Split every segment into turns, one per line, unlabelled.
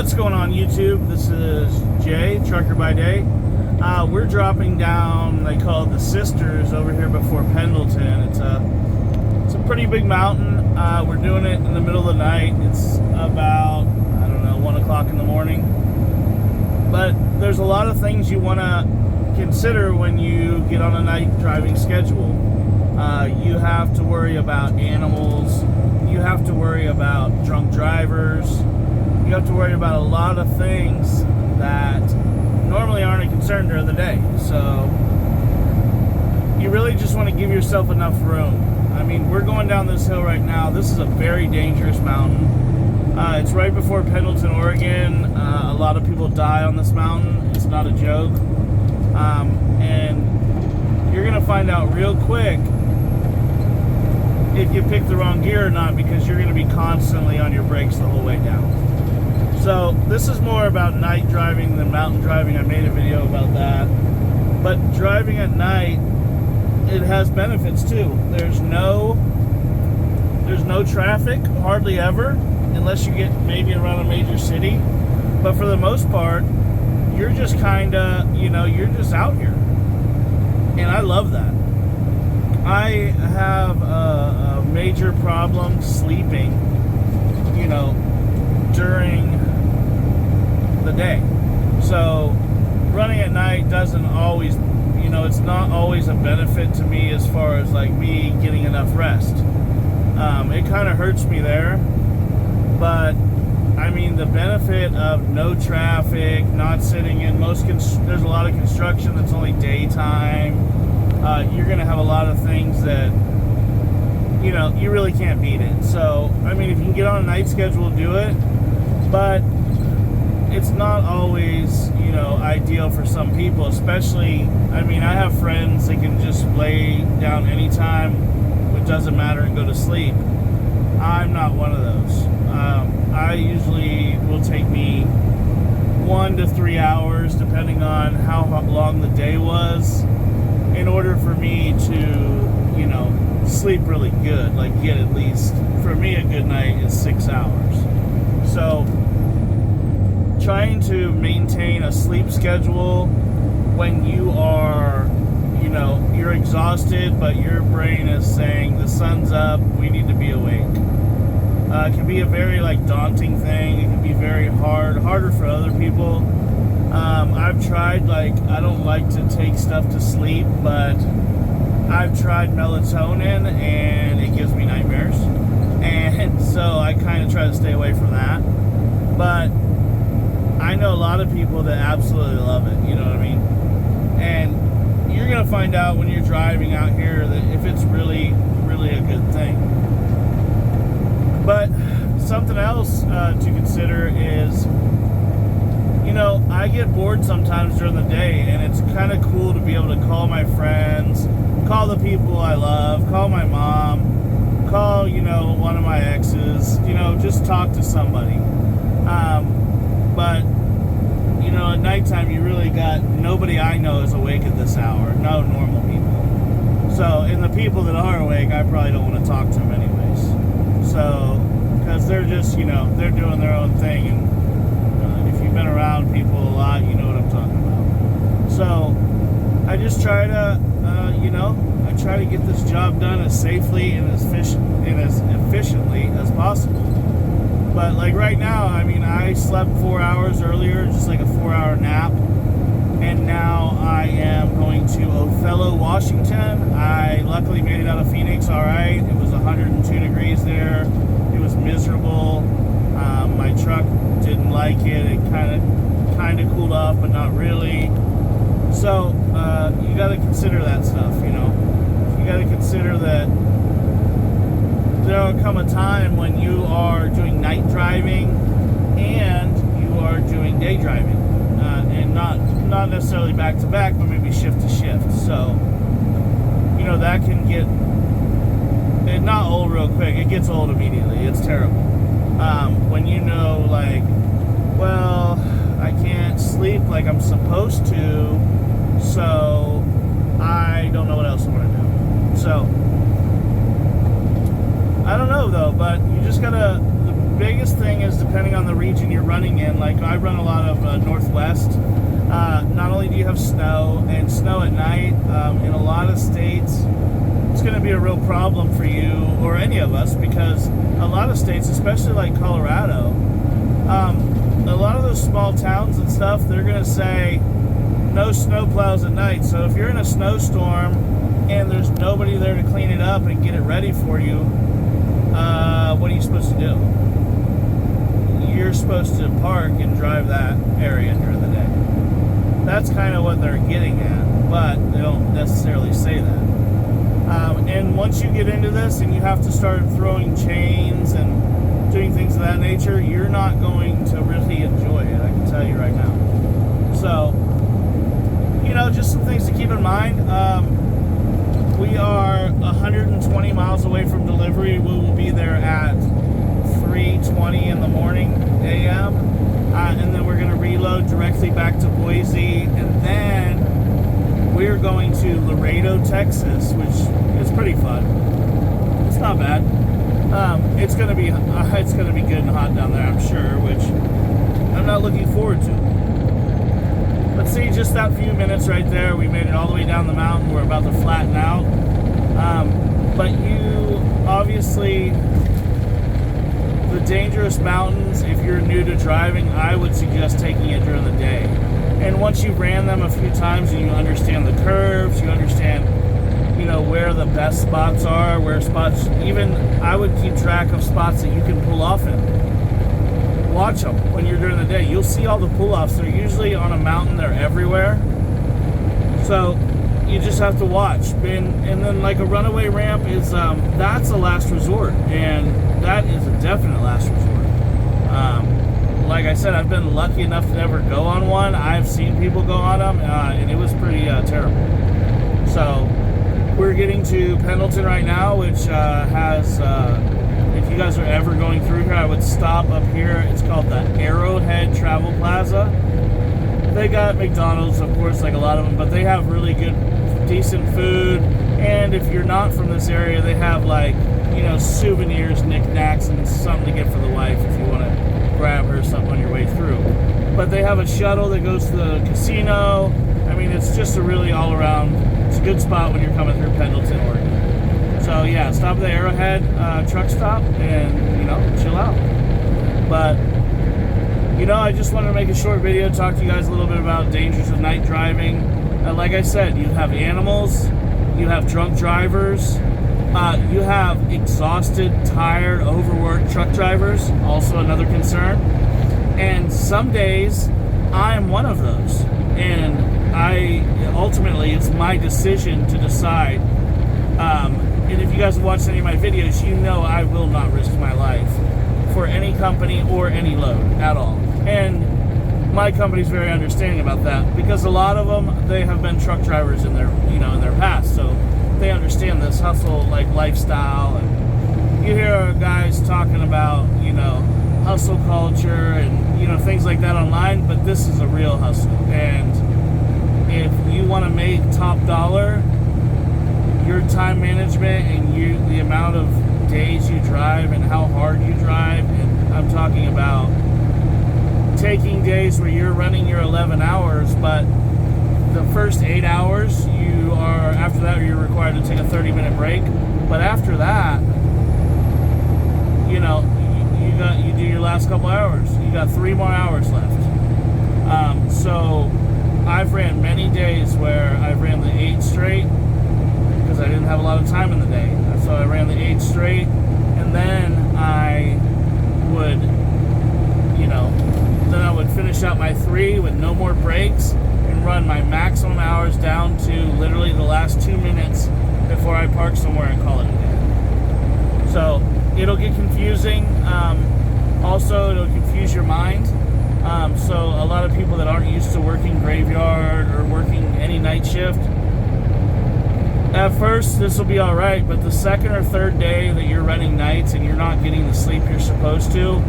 What's going on YouTube? This is Jay, Trucker by Day. We're dropping down, they call it the Sisters, over here before Pendleton. It's a pretty big mountain. We're doing it in the middle of the night. It's about, 1 o'clock in the morning. But there's a lot of things you want to consider when you get on a night driving schedule. You have to worry about animals. You have to worry about drunk drivers. You have to worry about a lot of things that normally aren't a concern during the day. So you really just want to give yourself enough room. I mean, we're going down this hill right now. This is a very dangerous mountain. It's right before Pendleton, Oregon. A lot of people die on this mountain. It's not a joke. And you're going to find out real quick if you pick the wrong gear or not, because you're going to be constantly on your brakes the whole way down. So this is more about night driving than mountain driving. I made a video about that. But driving at night, it has benefits too. There's no traffic, hardly ever, unless you get maybe around a major city. But for the most part, you're just you're just out here. And I love that. I have a major problem sleeping, during the day. So running at night doesn't always, it's not always a benefit to me as far as like me getting enough rest. It kind of hurts me there, but I mean the benefit of no traffic, not sitting in there's a lot of construction that's only daytime. You're going to have a lot of things that, you really can't beat it. So, I mean, if you can get on a night schedule, do it. But it's not always, ideal for some people, especially, I have friends that can just lay down anytime, it doesn't matter, and go to sleep. I'm not one of those. I usually will take me 1 to 3 hours, depending on how long the day was, in order for me to, sleep really good, like get at least, for me, a good night is 6 hours. So trying to maintain a sleep schedule when you are, you're exhausted, but your brain is saying the sun's up, we need to be awake. It can be a very daunting thing. It can be very harder for other people. I've tried, I don't like to take stuff to sleep, but I've tried melatonin and it gives me nightmares. And so I kind of try to stay away from that. But I know a lot of people that absolutely love it, you know what I mean? And you're going to find out when you're driving out here that if it's really, really a good thing. But something else to consider is, I get bored sometimes during the day, and it's kind of cool to be able to call my friends, call the people I love, call my mom, call, one of my exes, just talk to somebody. But, at nighttime, you really got, nobody I know is awake at this hour, no normal people. So, and the people that are awake, I probably don't want to talk to them anyways. So, because they're just, they're doing their own thing, and been around people a lot, you know what I'm talking about. So I just try to I try to get this job done as safely and as efficiently as possible. But right now, I slept 4 hours earlier, just like a 4-hour nap, and now I am going to Othello, Washington. I luckily made it out of Phoenix all right. It was 102 degrees there. It was miserable. My truck didn't like it. It kind of cooled off, but not really. So you got to consider that stuff. You got to consider that there will come a time when you are doing night driving and you are doing day driving, and not necessarily back to back, but maybe shift to shift. So that can get not old real quick. It gets old immediately. It's terrible. When I can't sleep like I'm supposed to, so I don't know what else I want to do. So I don't know though, but you just gotta, biggest thing is depending on the region you're running in. Like I run a lot of Northwest. Not only do you have snow and snow at night, in a lot of states, it's going to be a real problem for you or any of us, because a lot of states, especially like Colorado, a lot of those small towns and stuff, they're going to say no snow plows at night. So if you're in a snowstorm and there's nobody there to clean it up and get it ready for you, what are you supposed to do? You're supposed to park and drive that area during the day. That's kind of what they're getting at, but they don't necessarily say that. And once you get into this and you have to start throwing chains and doing things of that nature, you're not going to really enjoy it, I can tell you right now. So, you know, just some things to keep in mind. We are 120 miles away from delivery. We will be there at 3:20 in the morning a.m. And then we're going to reload directly back to Boise, and then we're going to Laredo, Texas, which is pretty fun. It's not bad. It's going to be good and hot down there, I'm sure, which I'm not looking forward to. But see, just that few minutes right there, we made it all the way down the mountain. We're about to flatten out. But you obviously, the dangerous mountains, if you're new to driving, I would suggest taking it during the day. And once you've ran them a few times and you understand the curves, you understand, you know, where the best spots are, where spots, even I would keep track of spots that you can pull off in. Watch them when you're during the day. You'll see all the pull-offs. They're usually on a mountain. They're everywhere. So you just have to watch. And then like a runaway ramp is, that's a last resort. And that is a definite last resort. Like I said, I've been lucky enough to never go on one. I've seen people go on them, and it was pretty terrible. So we're getting to Pendleton right now, which has... if you guys are ever going through here, I would stop up here. It's called the Arrowhead Travel Plaza. They got McDonald's, of course, like a lot of them, but they have really good, decent food. And if you're not from this area, they have like, you know, souvenirs, knickknacks, and something to get for the wife if you want to grab her something on your way through. But they have a shuttle that goes to the casino. I mean, it's just a really all-around, it's a good spot when you're coming through Pendleton, Oregon. So yeah, stop at the Arrowhead truck stop and, you know, chill out. But, you know, I just wanted to make a short video, talk to you guys a little bit about dangers of night driving. Like I said, you have animals, you have drunk drivers, you have exhausted, tired, overworked truck drivers, also another concern. And some days, I am one of those. And ultimately, it's my decision to decide. And if you guys have watched any of my videos, you know I will not risk my life for any company or any load at all. And my company's very understanding about that, because a lot of them, they have been truck drivers in their, you know, in their past, so they understand this hustle like lifestyle. And you hear guys talking about, you know, hustle culture and, you know, things like that online, but this is a real hustle. And if you want to make top dollar, your time management and the amount of days you drive and how hard you drive, and I'm talking about taking days where you're running your 11 hours, but the first 8 hours after that you're required to take a 30-minute break. But after that, you know, you do your last couple hours. You got 3 more hours left. So I've ran many days where I've ran the 8 straight, because I didn't have a lot of time in the day. So I ran the 8 straight, and then I would, you know, finish out my 3 with no more breaks and run my maximum hours down to literally the last 2 minutes before I park somewhere and call it a day. So it'll get confusing. Also, it'll confuse your mind. So a lot of people that aren't used to working graveyard or working any night shift, at first, this will be all right, but the second or third day that you're running nights and you're not getting the sleep you're supposed to,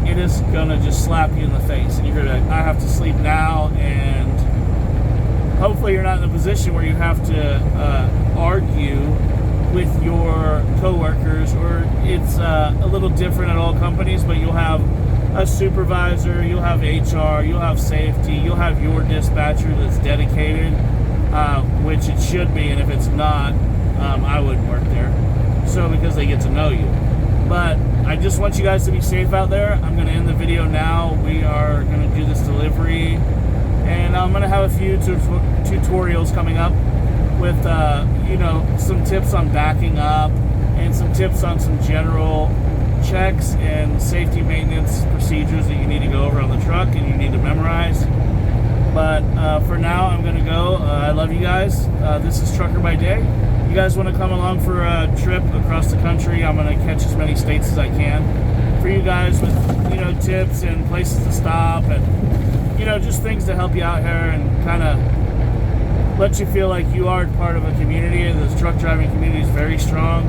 it is going to just slap you in the face. And you're going to, I have to sleep now, and hopefully you're not in a position where you have to argue with your coworkers, or it's a little different at all companies, but you'll have a supervisor, you'll have HR, you'll have safety, you'll have your dispatcher that's dedicated, which it should be, and if it's not, I wouldn't work there. So, because they get to know you. But I just want you guys to be safe out there. I'm going to end the video now. We are going to do this delivery, and I'm going to have a few tutorials coming up with, you know, some tips on backing up and some tips on some general checks and safety maintenance procedures that you need to go over on the truck and you need to memorize. But for now, I'm going to go. I love you guys. This is Trucker by Day. You guys want to come along for a trip across the country? I'm going to catch as many states as I can for you guys with, you know, tips and places to stop and, you know, just things to help you out here and kind of let you feel like you are part of a community. This truck driving community is very strong,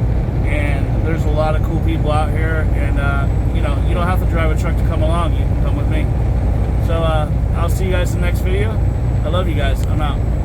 and there's a lot of cool people out here, and you know, you don't have to drive a truck to come along. You can come with me. So I'll see you guys in the next video. I love you guys. I'm out.